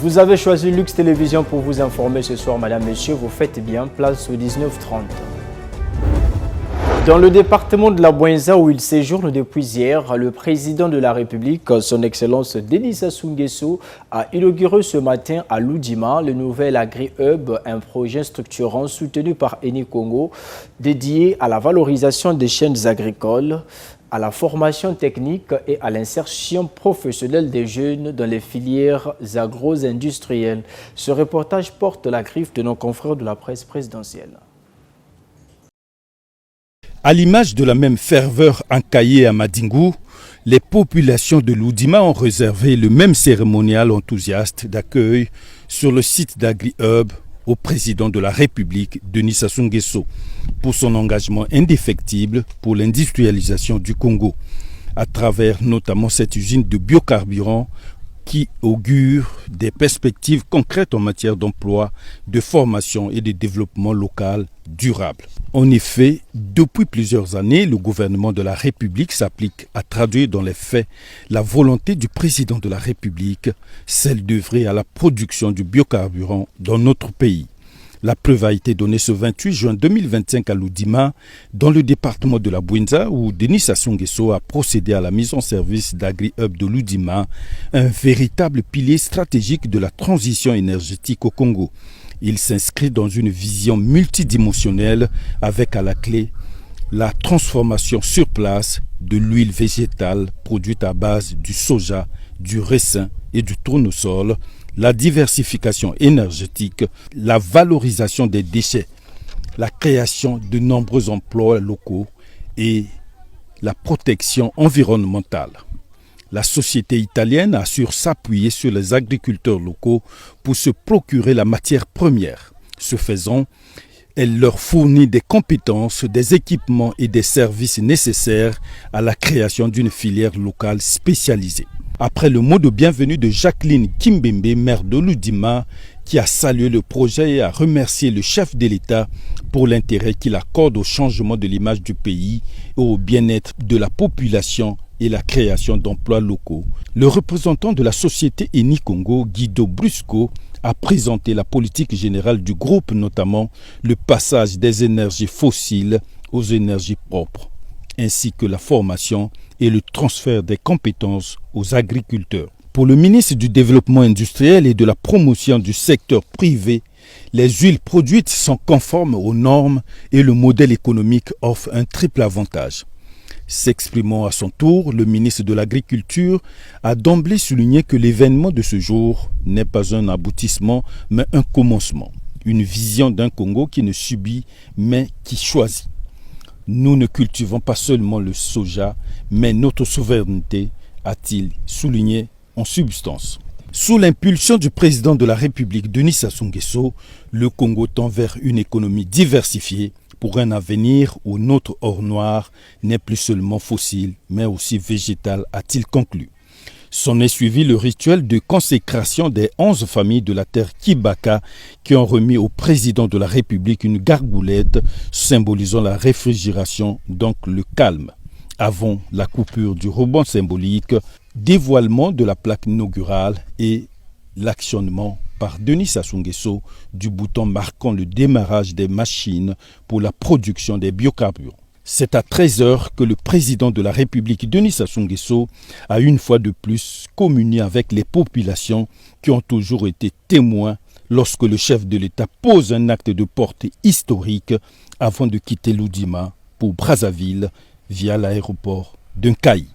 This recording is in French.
Vous avez choisi Lux Télévision pour vous informer ce soir, madame, monsieur. Vous faites bien, place au 19h30. Dans le département de la Bouenza où il séjourne depuis hier, le président de la République, son Excellence Denis Sassou Nguesso, a inauguré ce matin à Loudima le nouvel Agri-Hub, un projet structurant soutenu par Eni Congo, dédié à la valorisation des chaînes agricoles, à la formation technique et à l'insertion professionnelle des jeunes dans les filières agro-industrielles. Ce reportage porte la griffe de nos confrères de la presse présidentielle. À l'image de la même ferveur encaillée à Madingou, les populations de Loudima ont réservé le même cérémonial enthousiaste d'accueil sur le site d'Agri-Hub au président de la République, Denis Sassou Nguesso, pour son engagement indéfectible pour l'industrialisation du Congo, à travers notamment cette usine de biocarburants qui augure des perspectives concrètes en matière d'emploi, de formation et de développement local durable. En effet, depuis plusieurs années, le gouvernement de la République s'applique à traduire dans les faits la volonté du président de la République, celle d'œuvrer à la production du biocarburant dans notre pays. La preuve a été donnée ce 28 juin 2025 à Loudima, dans le département de la Bouenza, où Denis Sassou Nguesso a procédé à la mise en service d'Agri-Hub de Loudima, un véritable pilier stratégique de la transition énergétique au Congo. Il s'inscrit dans une vision multidimensionnelle avec à la clé la transformation sur place de l'huile végétale produite à base du soja, du raisin et du tournesol, la diversification énergétique, la valorisation des déchets, la création de nombreux emplois locaux et la protection environnementale. La société italienne assure s'appuyer sur les agriculteurs locaux pour se procurer la matière première. Ce faisant, elle leur fournit des compétences, des équipements et des services nécessaires à la création d'une filière locale spécialisée. Après le mot de bienvenue de Jacqueline Kimbembe, maire de Loudima, qui a salué le projet et a remercié le chef de l'État pour l'intérêt qu'il accorde au changement de l'image du pays et au bien-être de la population et la création d'emplois locaux. Le représentant de la société Eni Congo, Guido Brusco, a présenté la politique générale du groupe, notamment le passage des énergies fossiles aux énergies propres, ainsi que la formation et le transfert des compétences aux agriculteurs. Pour le ministre du Développement industriel et de la promotion du secteur privé, les huiles produites sont conformes aux normes et le modèle économique offre un triple avantage. S'exprimant à son tour, le ministre de l'Agriculture a d'emblée souligné que l'événement de ce jour n'est pas un aboutissement, mais un commencement. Une vision d'un Congo qui ne subit, mais qui choisit. Nous ne cultivons pas seulement le soja, mais notre souveraineté, a-t-il souligné en substance. Sous l'impulsion du président de la République, Denis Sassou Nguesso, le Congo tend vers une économie diversifiée pour un avenir où notre or noir n'est plus seulement fossile, mais aussi végétal, a-t-il conclu. S'en est suivi le rituel de consécration des 11 familles de la terre Kibaka qui ont remis au président de la République une gargoulette symbolisant la réfrigération, donc le calme. Avant la coupure du ruban symbolique, dévoilement de la plaque inaugurale et l'actionnement par Denis Sassou Nguesso du bouton marquant le démarrage des machines pour la production des biocarburants. C'est à 13h que le président de la République, Denis Sassou Nguesso, a une fois de plus communié avec les populations qui ont toujours été témoins lorsque le chef de l'État pose un acte de portée historique avant de quitter Loudima pour Brazzaville via l'aéroport d'Nkayi.